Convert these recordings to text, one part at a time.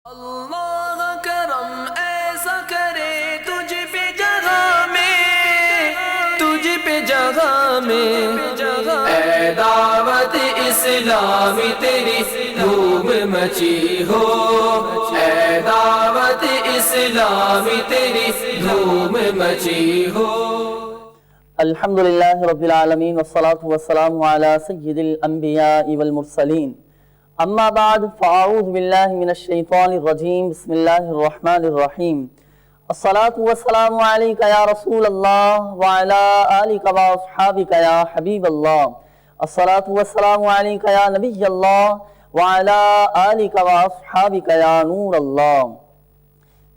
اللہ کرم ایسا کرے تجھ پہ جگہ میں اے دعوت اسلامی تیری دھوم مچی ہو، اے دعوت اسلامی تیری دھوم مچی ہو۔ الحمدللہ رب العالمین والصلاة والسلام علی سید الانبیاء والمرسلین، اما بعد فاعوذ باللہ من الشیطان الرجیم، بسم اللہ الرحمن الرحیم۔ الصلاة والسلام علیک یا رسول اللہ وعلی آلک واصحابک یا حبیب اللہ۔ الصلاة والسلام علیک یا نبی اللہ وعلی آلک واصحابک یا نور اللہ۔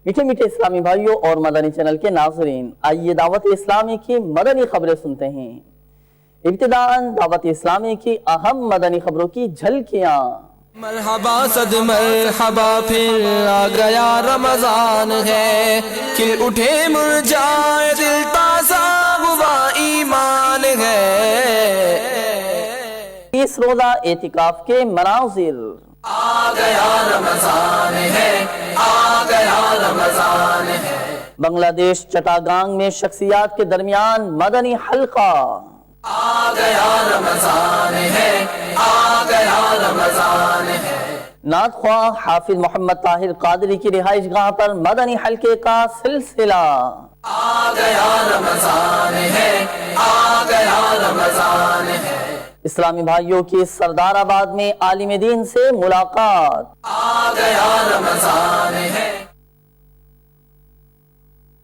میٹھے میٹھے اسلامی بھائیوں اور مدنی چینل کے ناظرین، آئیے دعوت اسلامی کی مدنی خبریں سنتے ہیں۔ ابتداءً دعوت اسلامی کی اہم مدنی خبروں کی جھلکیاں۔ مرحبا صد مرحبا پھر آ گیا رمضان ہے، کھل اٹھے مرجائے دل تازہ ہوا ایمان ہے۔ 30 روزہ اعتکاف کے مناظر۔ آ گیا رمضان ہے، آ گیا رمضان ہے۔ بنگلہ دیش چٹاگانگ میں شخصیات کے درمیان مدنی حلقہ۔ آ گیا رمضان ہے، آ گیا رمضان ہے۔ نعت خواہ حافظ محمد طاہر قادری کی رہائش گاہ پر مدنی حلقے کا سلسلہ۔ آ گیا رمضان ہے، آ گیا رمضان ہے۔ اسلامی بھائیوں کی سردار آباد میں عالم دین سے ملاقات۔ آ گیا رمضان ہے۔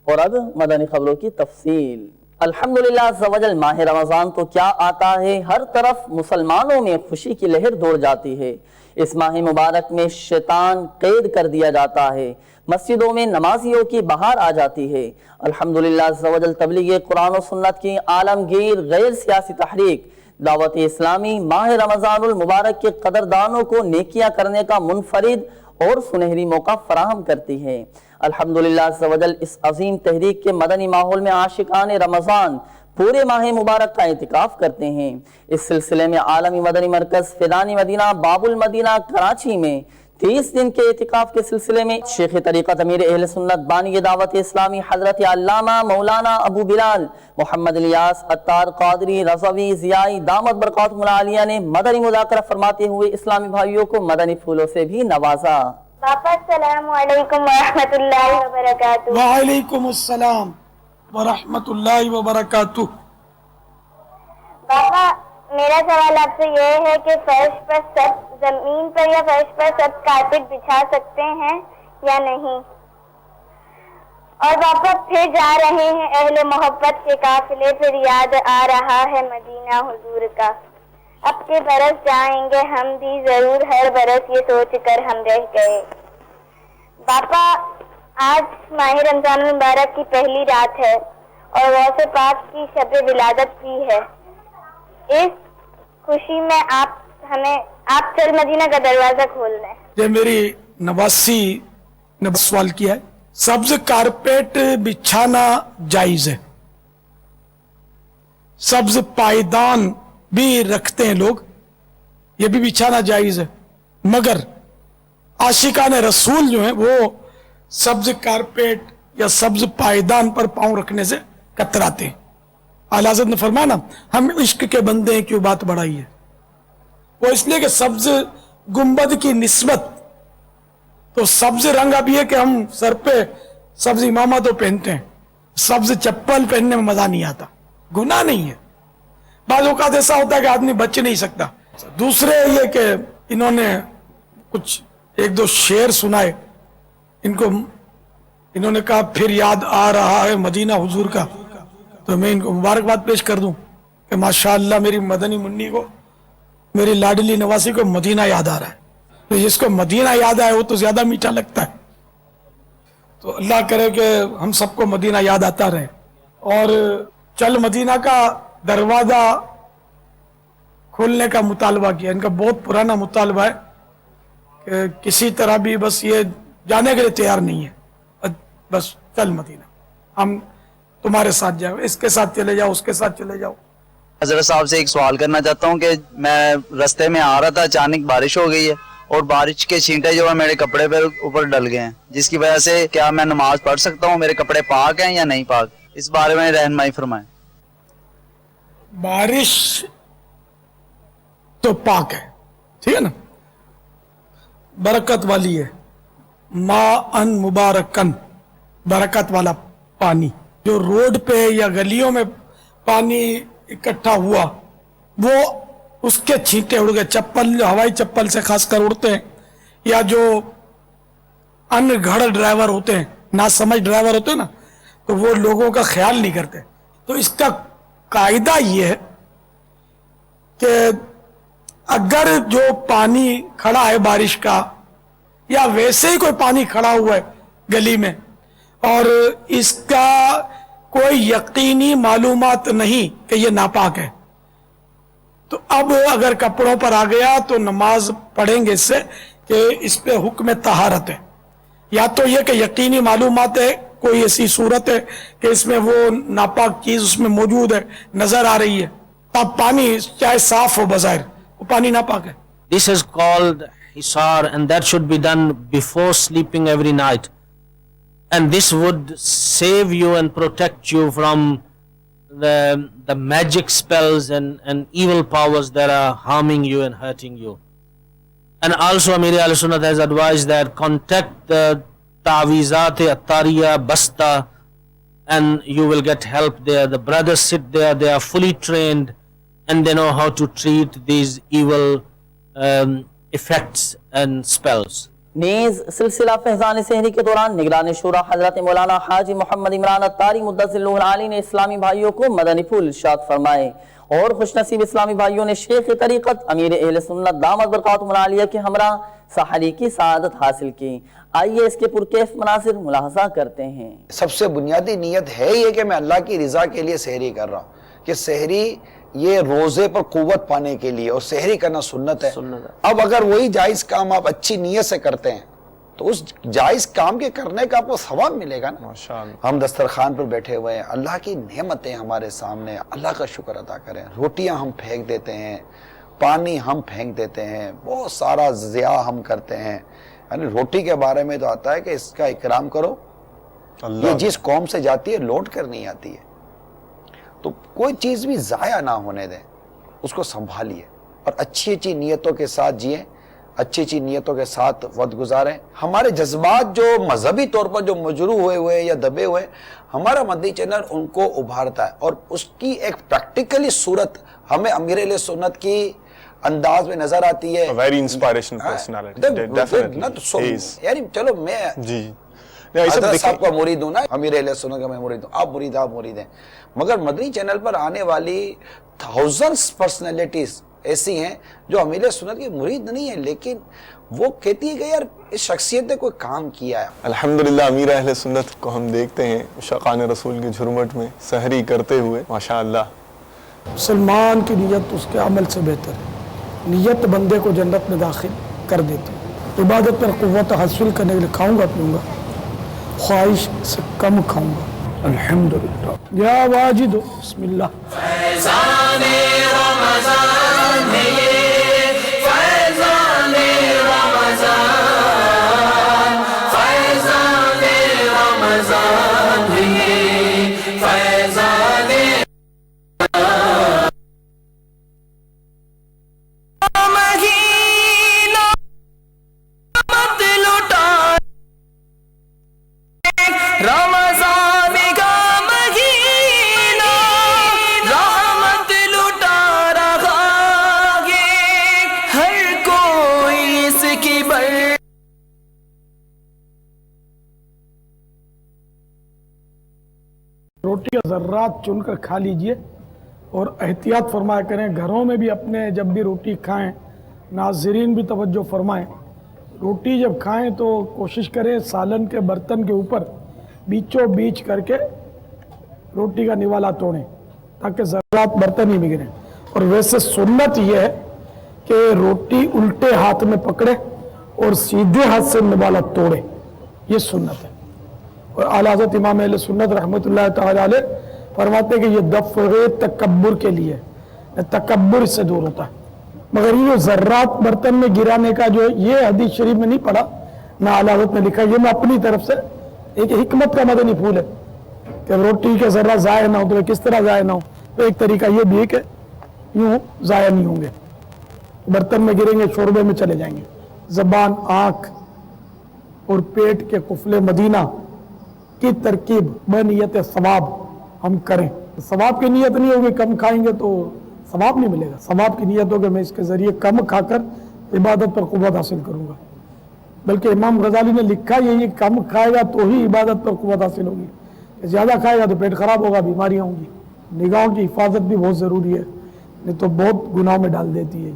اور اب مدنی خبروں کی تفصیل۔ الحمدللہ عز و جل، ماہ رمضان تو کیا آتا ہے، ہر طرف مسلمانوں میں خوشی کی لہر دوڑ جاتی ہے۔ اس ماہ مبارک میں شیطان قید کر دیا جاتا ہے، مسجدوں میں نمازیوں کی بہار آ جاتی ہے۔ الحمدللہ عز و جل، تبلیغ قرآن و سنت کی عالمگیر غیر سیاسی تحریک دعوت اسلامی ماہ رمضان المبارک کے قدردانوں کو نیکیاں کرنے کا منفرد اور سنہری موقع فراہم کرتی ہے۔ الحمدللہ عز و جل، اس عظیم تحریک کے مدنی ماحول میں عاشقان رمضان پورے ماہ مبارک کا اعتکاف کرتے ہیں۔ اس سلسلے میں عالمی مدنی مرکز فیضان مدینہ باب المدینہ کراچی میں 30 دن کے اعتکاف کے سلسلے میں شیخ طریقت امیر اہل سنت بانی دعوت اسلامی حضرت علامہ مولانا ابو بلال محمد الیاس عطار قادری رضوی ضیائی دامت برکاتہم العالیہ نے مدنی مذاکرہ فرماتے ہوئے اسلامی بھائیوں کو مدنی پھولوں سے بھی نوازا۔ باپا السلام علیکم ورحمۃ اللہ وبرکاتہ۔ وعلیکم السلام ورحمۃ اللہ وبرکاتہ۔ باپا، میرا سوال آپ سے یہ ہے کہ فرش پر سب زمین پر یا فرش پر سب کارپیٹ بچھا سکتے ہیں یا نہیں؟ اور باپا، پھر جا رہے ہیں اہل محبت کے قافلے، پھر یاد آ رہا ہے مدینہ حضور کا۔ اب کے برس جائیں گے ہم بھی ضرور، ہر برس یہ سوچ کر ہم رہ گئے۔ باپا، آج ماہ رمضان المبارک کی پہلی رات ہے اور غوث پاک کی شب ولادت بھی ہے۔ اس خوشی میں آپ چل مدینہ کا دروازہ کھول دیں۔ یہ میری نواسی نے سوال کیا ہے۔ سبز کارپیٹ بچھانا جائز ہے، سبز پائیدان بھی رکھتے ہیں لوگ، یہ بھی بچھانا جائز ہے، مگر عاشقان رسول جو ہیں وہ سبز کارپیٹ یا سبز پائیدان پر پاؤں رکھنے سے کتراتے ہیں۔ اعلیٰ حضرت نے فرمایا نا، ہم عشق کے بندے ہیں، کیوں بات بڑھائی ہے؟ وہ اس لیے کہ سبز گنبد کی نسبت تو سبز رنگ اب یہ کہ ہم سر پہ سبز امامہ تو پہنتے ہیں، سبز چپل پہننے میں مزہ نہیں آتا، گناہ نہیں ہے۔ بعض اوقات ایسا ہوتا ہے کہ آدمی بچ نہیں سکتا۔ دوسرے یہ کہ انہوں نے کچھ ایک دو شعر سنائے، انہوں نے کہا پھر یاد آ رہا ہے مدینہ حضور کا، تو میں ان کو مبارکباد پیش کر دوں کہ ماشاءاللہ میری مدنی منی کو، میری لاڈلی نواسی کو مدینہ یاد آ رہا ہے۔ تو جس کو مدینہ یاد آئے وہ تو زیادہ میٹھا لگتا ہے۔ تو اللہ کرے کہ ہم سب کو مدینہ یاد آتا رہے۔ اور چل مدینہ کا دروازہ کھولنے کا مطالبہ کیا، ان کا بہت پرانا مطالبہ ہے کہ کسی طرح بھی بس یہ جانے کے لیے تیار نہیں ہے، بس چل مدینہ، ہم تمہارے ساتھ جاؤ، اس کے ساتھ چلے جاؤ، اس کے ساتھ چلے جاؤ۔ حضرت صاحب سے ایک سوال کرنا چاہتا ہوں کہ میں رستے میں آ رہا تھا، اچانک بارش ہو گئی ہے اور بارش کے چھینٹے جو ہیں میرے کپڑے پہ اوپر ڈل گئے ہیں، جس کی وجہ سے کیا میں نماز پڑھ سکتا ہوں؟ میرے کپڑے پاک ہیں یا نہیں پاک؟ اس بارے میں رہنمائی فرمائیں۔ بارش تو پاک ہے، ٹھیک ہے نا، برکت والی ہے، ماء ان مبارکن، برکت والا پانی۔ جو روڈ پہ یا گلیوں میں پانی اکٹھا ہوا وہ اس کے چھینٹے اڑ گئے، چپل ہوائی چپل سے خاص کر اڑتے ہیں، یا جو ان گھڑ ڈرائیور ہوتے ہیں، ناسمجھ ڈرائیور ہوتے ہیں نا، تو وہ لوگوں کا خیال نہیں کرتے۔ تو اس کا قاعدہ یہ ہے کہ اگر جو پانی کھڑا ہے بارش کا، یا ویسے ہی کوئی پانی کھڑا ہوا ہے گلی میں اور اس کا کوئی یقینی معلومات نہیں کہ یہ ناپاک ہے، تو اب اگر کپڑوں پر آ گیا تو نماز پڑھیں گے اس سے کہ اس پہ حکم طہارت ہے، یا تو یہ کہ یقینی معلومات ہے، کوئی ایسی صورت ہے کہ اس میں وہ ناپاک چیز اس میں موجود ہے، نظر آ رہی ہے، تب پانی چاہے صاف ہو بظاہر وہ پانی ناپاک ہے۔ This is called hisar, and that should be done before sleeping every night. And this would save you and protect you from the magic spells and evil powers that are harming you and hurting you. And also Amir Ahl Sunnat has advised that contact the Ta'wizat Attariya Basta and you will get help there. The brothers sit there, they are fully trained and they know how to treat these evil effects and spells. نیز سلسلہ فیضان سحری کے دوران نگران شورا حضرت مولانا حاجی محمد عمران اتاری مدثر اللہ العالی نے اسلامی بھائیوں کو مدنی پھول ارشاد فرمائے، اور خوش نصیب اسلامی بھائیوں نے شیخ طریقت امیر اہل سنت دامت برکاتہم العالیہ کے ہمراہ سحری کی سعادت حاصل کی۔ آئیے اس کے پرکیف مناظر ملاحظہ کرتے ہیں۔ سب سے بنیادی نیت ہے یہ کہ میں اللہ کی رضا کے لیے سحری کر رہا ہوں، کہ سحری یہ روزے پر قوت پانے کے لیے، اور سحری کرنا سنت ہے۔ اب اگر وہی جائز کام آپ اچھی نیت سے کرتے ہیں تو اس جائز کام کے کرنے کا آپ کو ثواب ملے گا نا۔ ہم دسترخوان پر بیٹھے ہوئے ہیں، اللہ کی نعمتیں ہمارے سامنے، اللہ کا شکر ادا کریں۔ روٹیاں ہم پھینک دیتے ہیں، پانی ہم پھینک دیتے ہیں، بہت سارا ضیاع ہم کرتے ہیں۔ یعنی روٹی کے بارے میں تو آتا ہے کہ اس کا اکرام کرو، یہ جس قوم سے جاتی ہے لوٹ کر نہیں آتی ہے، تو کوئی چیز بھی ضائع نہ ہونے دیں، اس کو سنبھالیے اور اچھی اچھی نیتوں کے ساتھ جئیں، اچھی اچھی نیتوں کے ساتھ وقت گزاریں۔ ہمارے جذبات جو مذہبی طور پر جو مجروح ہوئے یا دبے ہوئے، ہمارا مدنی چینل ان کو ابھارتا ہے، اور اس کی ایک پریکٹیکلی صورت ہمیں امیر اہل سنت کی انداز میں نظر آتی ہے۔ Very inspirational personality. Definitely. یعنی چلو میں حضرت صاحب کا مرید ہوں نا، امیر اہل سنت کا میں مرید ہوں، آپ مرید ہیں، مگر مدنی چینل پر آنے والی thousands personalities ایسی ہیں جو امیر اہل سنت کی مرید نہیں ہیں، لیکن وہ کہتی ہے کہ یار اس شخصیت نے کوئی کام کیا ہے۔ الحمدللہ امیر اہل سنت کو ہم دیکھتے ہیں شقان رسول کی جھرمٹ میں سحری کرتے ہوئے، ماشاءاللہ۔ مسلمان کی نیت اس کے عمل سے بہتر ہے، نیت بندے کو جنت میں داخل کر دیتی ہے۔ عبادت پر قوت حاصل کرنے کے لیے کھاؤں گا پیوں گا، خواہش سے کم کھاؤں گا۔ الحمدللہ یا واجد بسم اللہ۔ فیضان رمضان ہے یہ، فیضان رمضان، فیضان رمضان ہے یہ، فیضان مہینہ مت لٹا، رمضان کا مہینہ رحمت لٹا رہا ہے، ہر کوئی اس کی روٹی کا ذرات چن کر کھا لیجئے، اور احتیاط فرمایا کریں گھروں میں بھی، اپنے جب بھی روٹی کھائیں، ناظرین بھی توجہ فرمائیں، روٹی جب کھائیں تو کوشش کریں سالن کے برتن کے اوپر بیچوں بیچ کر کے روٹی کا نوالا توڑیں تاکہ ذرات برتن ہی بگڑیں۔ اور ویسے سنت یہ ہے کہ روٹی الٹے ہاتھ میں پکڑے اور سیدھے ہاتھ سے نوالا توڑے، یہ سنت ہے۔ اور اعلیٰ حضرت امام اہل سنت رحمۃ اللہ تعالی علیہ فرماتے ہیں کہ یہ دفع تکبر کے لیے، تکبر اس سے دور ہوتا ہے۔ मगर ये जो जर्रात बर्तन में गिराने का जो ये हदीस शरीफ में नहीं पढ़ा, ना अलावत ने लिखा, ये मैं अपनी तरफ से एक हिकमत का मदनी फूल है कि रोटी के जर्रा ज़ाया ना हो तो किस तरह ज़ाया ना हो। तो एक तरीका ये भी है कि यूं ज़ाया नहीं होंगे, बर्तन में गिरेंगे, शोरबे में चले जाएंगे। ज़बान, आँख और पेट के कुफले मदीना की तरकीब बनियत सवाब हम करें। सवाब की नीयत नहीं होगी, कम खाएंगे तो सवाब नहीं मिलेगा। सवाब की नीयत होगी मैं इसके ज़रिए कम खाकर इबादत पर क़ुव्वत हासिल करूँगा। बल्कि इमाम गजाली ने लिखा ये कम खाएगा तो ही इबादत पर क़ुव्वत हासिल होगी, ज़्यादा खाएगा तो पेट खराब होगा, बीमारियाँ होंगी। निगाहों की हिफाजत भी बहुत ज़रूरी है, नहीं तो बहुत गुनाह में डाल देती है।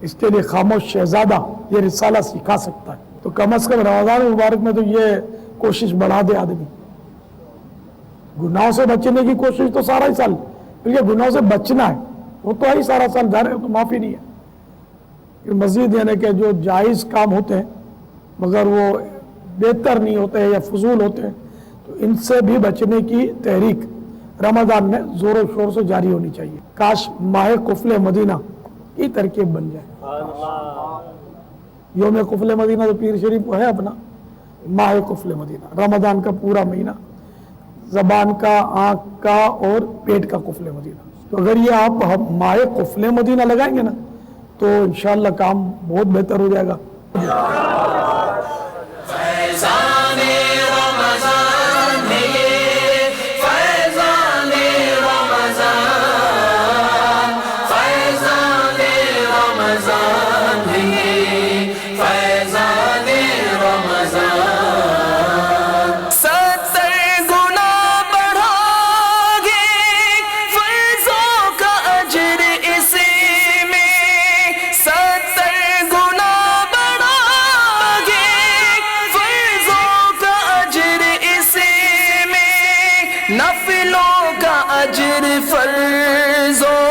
इसके लिए खामोश शहजादा ये रिसाला सिखा सकता है। तो कम अज़ कम रमज़ान मुबारक में तो ये कोशिश बढ़ा दे आदमी। गुनाहों से बचने की कोशिश तो सारा ही साल, क्योंकि गुनाहों से बचना है वो तो ही सारा साल जा रहे हो तो माफ़ी नहीं है। मज़ीद यानी कि जो जायज़ काम होते हैं मगर वो बेहतर नहीं होते हैं या फजूल होते हैं, तो इनसे भी बचने की तहरीक रमज़ान में ज़ोरों शोर से जारी होनी चाहिए। काश माह कुफले मदीना की तरकीब बन जाए। योम कुफले मदीना तो पीर शरीफ है अपना, माह कुफले मदीना रमज़ान का पूरा महीना, ज़बान का, आँख का और पेट का कुफले मदीना। तो अगर ये आप माह कुफले मदीना लगाएंगे ना तो इंशाअल्लाह काम बहुत बेहतर हो जाएगा। फैज़ाने रमज़ान है ये, फैज़ाने रमज़ान, फैज़ाने रमज़ान है ये, फैज़ाने रमज़ान। 70 गुना बढ़ागे फैज़ों का अजर इसी में, 70 गुना बढ़ागे फैज़ों का अजर इसी में, नफिलों का अजर फर्ज़ों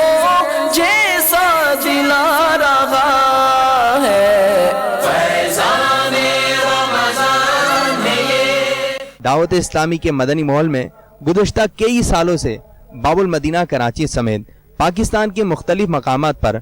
जैसा दिला रहा है। फैज़ाने रमज़ान है ये। दावत इस्लामी के मदनी माहौल में गुज़श्ता कई सालों से बाबुल मदीना कराची समेत पाकिस्तान के मुख्तलिफ मकामात पर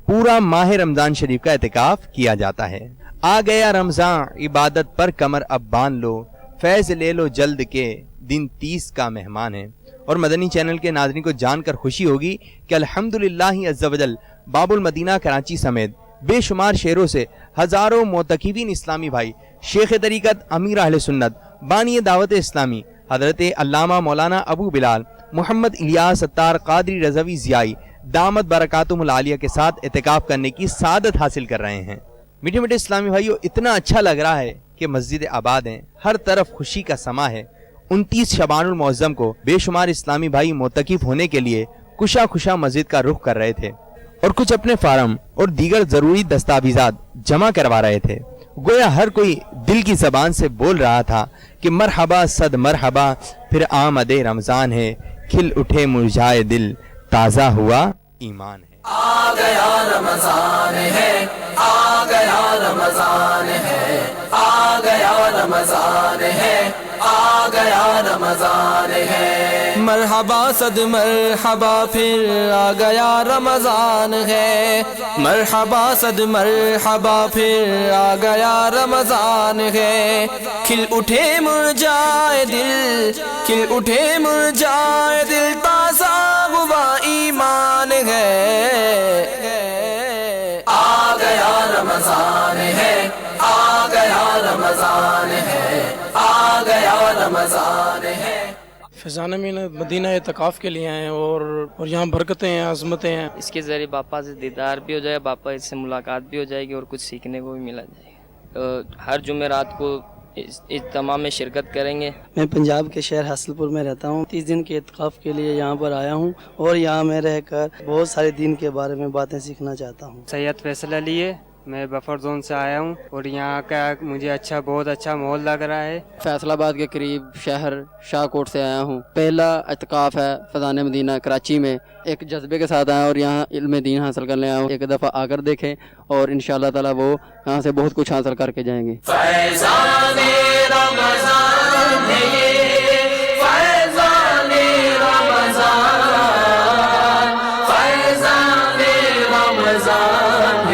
पूरा माह रमज़ान शरीफ का एहतिकाफ किया जाता है। आ गया रमज़ान, इबादत पर कमर अब बांध लो, फैज़ ले लो जल्द के दिन 30 का मेहमान है। और मदनी चैनल के नाज़रीन को जानकर खुशी होगी कि अल्हम्दुलिल्लाह अज़्ज़ा वजल बाबुल मदीना कराची समेत बेशुमार शहरों से हज़ारों मोतकीबीन इस्लामी भाई शेख तरीक़त अमीर अहले सुन्नत बानी दावत इस्लामी हज़रत अल्लामा मौलाना अबू बिलाल मोहम्मद इलियास अत्तार क़ादरी रज़वी ज़ियाई दामत बरकातुहुल आलिया के साथ एहतिकाफ करने की सादत हासिल कर रहे हैं। मीठे मीठे इस्लामी भाइयों, इतना अच्छा लग रहा है कि मस्जिद आबाद हैं, हर तरफ खुशी का समा है। 29 शबानुल मुअज़्ज़म को बेशुमार इस्लामी भाई मोतकिफ होने के लिए खुशा खुशा मस्जिद का रुख कर रहे थे और कुछ अपने फार्म और दीगर ज़रूरी दस्तावेज़ात जमा करवा रहे थे। गोया हर कोई दिल की ज़बान से बोल रहा था कि मरहबा सद मरहबा, फिर आमदे रमज़ान है, खिल उठे मुरझाए दिल, ताज़ा हुआ ईमान है। आ गया रमज़ान है, आ गया रमज़ान है, आ गया रमज़ान है, आ गया रमज़ान है। मरहबा सद मरहबा, फिर आ गया रमज़ान है। मरहबा सद मरहबा, फिर आ गया रमज़ान है। खिल उठे मुरझाए दिल, खिल उठे मुरझाए दिल, ताज़ा हुआ ईमान है। आ गया रमज़ान है, आ गया रमज़ान है, आ गया रमज़ान है। फैज़ान मदीना एतकाफ़ के लिए आए हैं और यहाँ बरकतें हैं, अज़मतें हैं। इसके ज़रिए बापा से दीदार भी हो जाए, बापा इससे मुलाकात भी हो जाएगी और कुछ सीखने को भी मिला जाएगा। तो हर जुमेरात को इज्तिमा में शिरकत करेंगे। मैं पंजाब के शहर हासिलपुर में रहता हूँ। 30 दिन के एतकाफ़ के लिए यहाँ पर आया हूँ और यहाँ में रहकर बहुत सारे दीन के बारे में बातें सीखना चाहता हूँ। सैयद फैसल अली है, मैं बफर जोन से आया हूँ और यहाँ का मुझे बहुत अच्छा माहौल लग रहा है। फैसलाबाद के करीब शहर शाहकोट से आया हूँ। पहला एतकाफ़ है फैज़ान मदीना कराची में। एक जज्बे के साथ आया और यहाँ इल्म दीन हासिल करने आया हूँ। एक दफ़ा आकर देखें और इंशाअल्लाह ताला वो यहाँ से बहुत कुछ हासिल करके जाएंगे। फैज़ाने रमज़ान है ये, फैज़ाने रमज़ान, फैज़ाने रमज़ान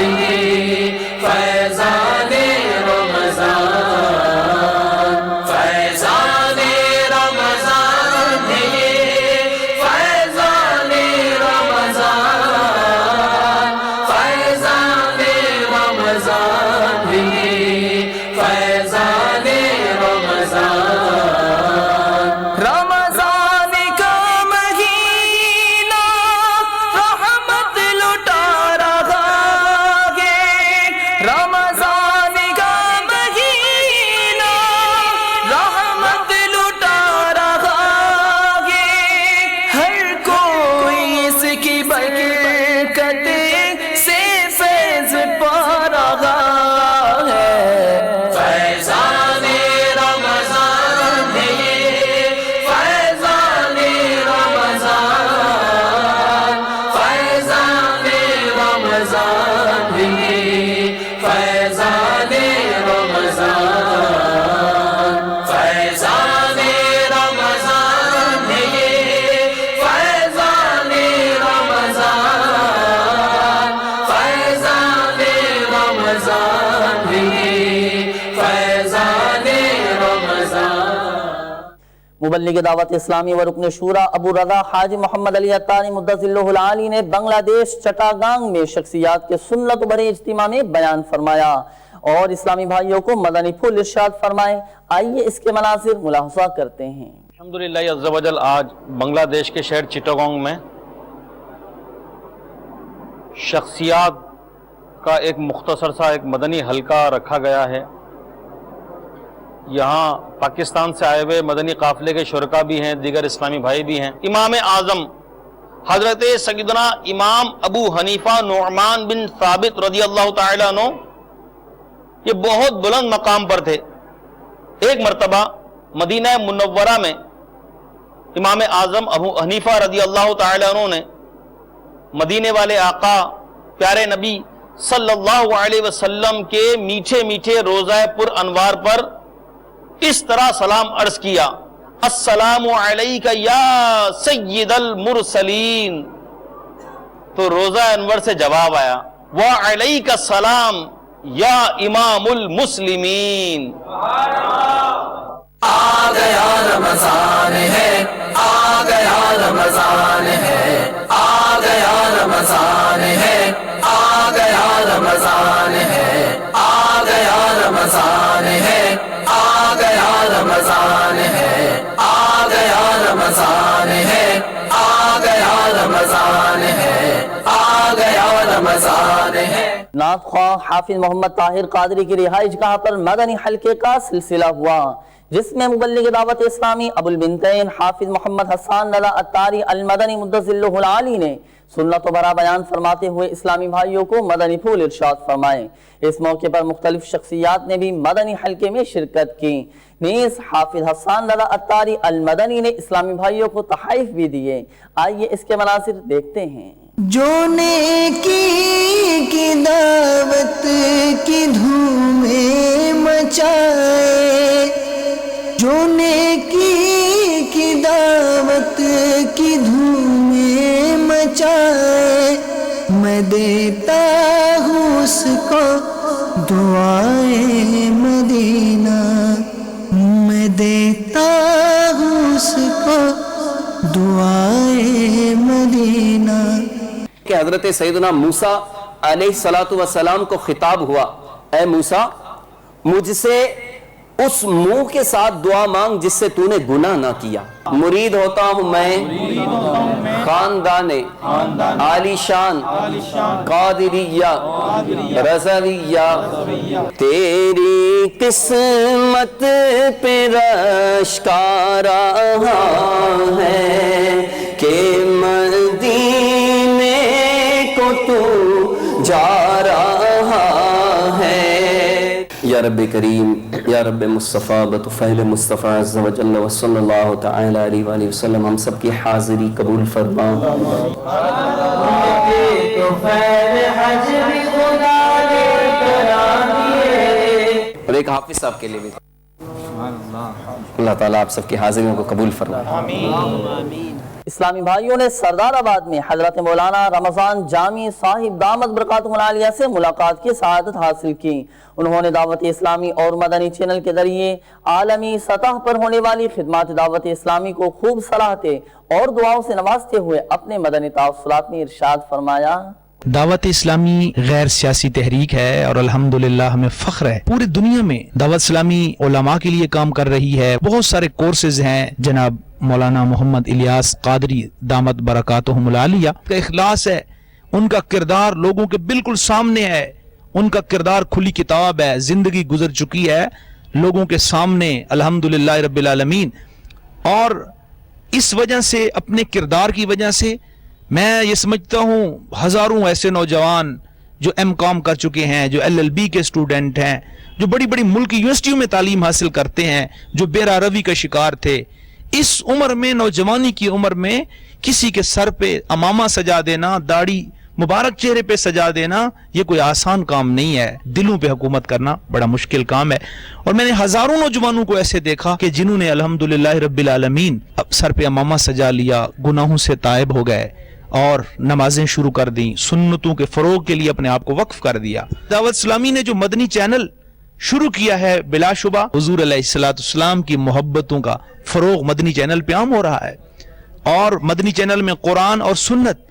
मुबल्लिग दावत इस्लामी व रुकन शूरा अबू रज़ा हाजी मोहम्मद अली अत्तारी मुद्दज़िल्लुहुल आली ने बांग्लादेश चटागांग में शख्सियात के सुन्नत भरे इज्तिमा में बयान फरमाया और इस्लामी भाइयों को मदनी फूल इरशाद फरमाए। आइए इसके मनासिर मुलाहजा करते हैं। अल्हम्दुलिल्लाह अज़्ज़ा वजल आज बांग्लादेश के शहर चिटागोंग में शख्सियात का एक मुख्तसर सा एक मदनी हल्का रखा गया है। यहाँ पाकिस्तान से आए हुए मदनी काफिले के शुरका भी हैं, दीगर इस्लामी भाई भी हैं। इमाम आज़म हज़रत सय्यदना इमाम अबू हनीफा नुअमान बिन साबित रज़ियल्लाहु तआला अन्हु ये बहुत बुलंद मकाम पर थे। एक मरतबा मदीना मुनव्वरा में इमाम आज़म अबू हनीफा रज़ियल्लाहु तआला अन्हु ने मदीने वाले आका प्यारे नबी सल्लल्लाहु अलैहि वसल्लम के मीठे मीठे रोज़ा पुर अनवार पर इस तरह सलाम अर्ज किया, अस्सलामु अलैका या सय्यिदल मुरसलीन। तो रोज़ा अनवर से जवाब आया, व अलैका सलाम या इमामुल मुस्लिमीन। आ गया रमज़ान है, आ गया रमज़ान है, आ गया रमज़ान है, आ गया रमज़ान है, आ गया रमज़ान है, आ गया रमज़ान है, आ गया रमज़ान है, आ गया रमज़ान है, आ गया रमज़ान है। नात ख्वाह हाफिज मोहम्मद ताहिर कादरी की रिहाइश गाह पर मदनी हल्के का सिलसिला हुआ, जिसमें मुबल्लिग दावत इस्लामी अबुल बिनतैन हाफिज मोहम्मद हसन रज़ा अत्तारी अल मदनी मुद्दज़िल्लुहुल आली ने सुन्नत भरा बयान फरमाते हुए इस्लामी भाइयों को मदनी फूल इरशाद फरमाए। इस मौके पर मुख्तलिफ शख्सियात ने भी मदनी हल्के में शिरकत की। नीस हाफिज हसन रज़ा अत्तारी अल मदनी ने इस्लामी भाइयों को तहाइफ भी दिए। आइए इसके मनासिर देखते हैं। जो नेकी की दावत की धूमें मचाए, जो नेकी की दावत की धूमें मचाए, मैं देता हूँ उसको दुआए मदीना, मैं देता हूँ उसको दुआए मदीना। कि हजरत सैयदना मूसा अलैहिस्सलातु वस्सलाम को खिताब हुआ, ऐ मूसा मुझसे उस मुंह के साथ दुआ मांग जिससे तूने गुनाह ना किया। मुरीद होता हूँ मैं खानदाने आलीशान कादिरिया रज़विया, तेरी किस्मत पे रश्कारा है कि मदीने को तू जा रहा है। या रब्बे करीम या रब्बे मुस्तफ़ा बतुफ़ैल मुस्तफ़ा अज़्ज़ा व जल्ल व सल्लल्लाहु तआला अलैहि वसल्लम हम सब की हाज़िरी कबूल फरमा। और एक हाफिज साहब के लिए भी अल्लाह ताला आप सबकी हाज़िरियों को कबूल फरमाए। इस्लामी भाइयों ने सरदाराबाद में हजरत मौलाना रमज़ान जामी साहिब दामत बरकातुहुल आलिया से मुलाकात की सआदत हासिल की। उन्होंने दावत इस्लामी और मदनी चैनल के जरिए आलमी सतह पर होने वाली खिदमत दावत इस्लामी को खूब सराहते और दुआओं से नवाजते हुए अपने मदनी तासुरात में इरशाद फरमाया। दावत इस्लामी गैर सियासी तहरीक है और अल्हम्दुलिल्लाह हमें फख्र है पूरी दुनिया में दावत इस्लामी उलमा के लिए काम कर रही है। बहुत सारे कोर्सेज हैं। जनाब मौलाना मोहम्मद इलियास कादरी दामत बरकातुहुल आलिया का इखलास है, उनका किरदार लोगों के बिल्कुल सामने है, उनका किरदार खुली किताब है, जिंदगी गुजर चुकी है लोगों के सामने अल्हम्दुलिल्लाह रब्बिल आलमीन। और इस वजह से अपने किरदार की वजह से मैं ये समझता हूँ हजारों ऐसे नौजवान जो एमकॉम कर चुके हैं, जो एलएलबी के स्टूडेंट हैं, जो बड़ी बड़ी मुल्की यूनिवर्सिटियों में तालीम हासिल करते हैं, जो बेरारवी का शिकार थे, इस उम्र में नौजवानी की उम्र में किसी के सर पे अमामा सजा देना, दाढ़ी मुबारक चेहरे पे सजा देना, ये कोई आसान काम नहीं है। दिलों पे हुकूमत करना बड़ा मुश्किल काम है। और मैंने हजारों नौजवानों को ऐसे देखा कि जिन्होंने अल्हम्दुलिल्लाह रब्बिल आलमीन अब सर पे अमामा सजा लिया, गुनाहों से ताइब हो गए और नमाजें शुरू कर दी, सुन्नतों के फरोग के लिए अपने आप को वक्फ कर दिया। दावत इस्लामी ने जो मदनी चैनल शुरू किया है, बिलाशुबा हुजूर अलैहिस्सलाम की मोहब्बतों का फरोग मदनी चैनल पे आम हो रहा है। और मदनी चैनल में कुरान और सुन्नत,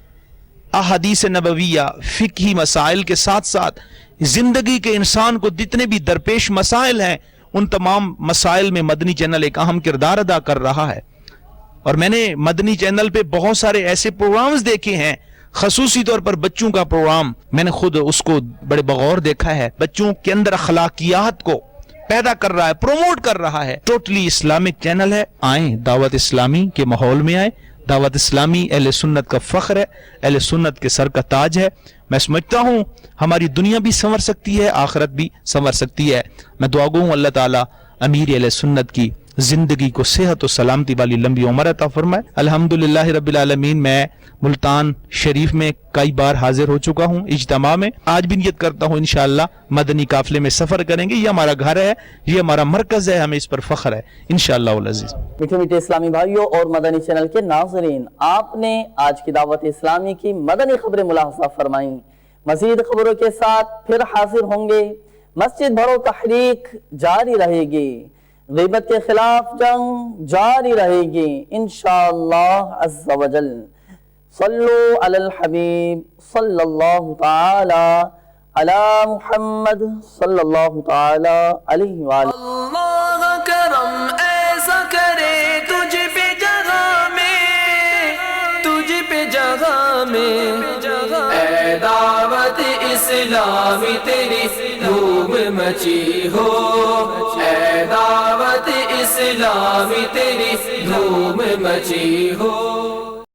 अहादीस नबविया, फिक्ही मसाइल के साथ साथ जिंदगी के इंसान को जितने भी दरपेश मसाइल हैं, उन तमाम मसाइल में मदनी चैनल एक अहम किरदार अदा कर रहा है। और मैंने मदनी चैनल पे बहुत सारे ऐसे प्रोग्राम्स देखे हैं, खसूसी तौर पर बच्चों का प्रोग्राम, मैंने खुद उसको बड़े बगौर देखा है। बच्चों के अंदर अखलाकियात को पैदा कर रहा है, प्रोमोट कर रहा है। टोटली इस्लामिक चैनल है। आए दावत इस्लामी के माहौल में आए। दावत इस्लामी अहले सुन्नत का फख्र है, अहले सुन्नत के सर का ताज है। मैं समझता हूँ हमारी दुनिया भी संवर सकती है, आखिरत भी संवर सकती है। मैं दुआ गो हूँ अल्लाह ताला अमीर अहले सुन्नत की जिंदगी को सेहत और सलामती वाली लंबी उम्र अता फरमाए। अल्हम्दुलिल्लाह रब्बिल आलमीन। मैं मुल्तान शरीफ में कई बार हाजिर हो चुका हूँ इज्तिमा में। आज भी नियत करता हूँ इंशाअल्लाह मदनी काफिले में सफर करेंगे। ये हमारा घर है, ये हमारा मरकज है, हमें इस पर फख्र है इंशाअल्लाह उल अजीज। मीठे मीठे इस्लामी भाइयों और मदनी चैनल के नाज़रीन, आपने आज की दावत इस्लामी की मदनी खबरें मुलाहजा फरमाई। मजीद खबरों के साथ फिर हाजिर होंगे। मस्जिद भरो तहरीक जारी रहेगी, ग़ीबत के खिलाफ जंग जारी रहेगी इंशाअल्लाह अज़्ज़ा वजल। सल्लु अलल हबीब सल्लल्लाहु ताला अला मुहम्मद सल्लल्लाहु ताला अलैहि वसल्लम। अल्लाह करम ऐसा करे तुझ पे जगह में, तुझ पे जगह में। ऐ दावत इस्लामी तेरी धूम मची हो, ऐ दावत इस्लामी तेरी धूम मची हो।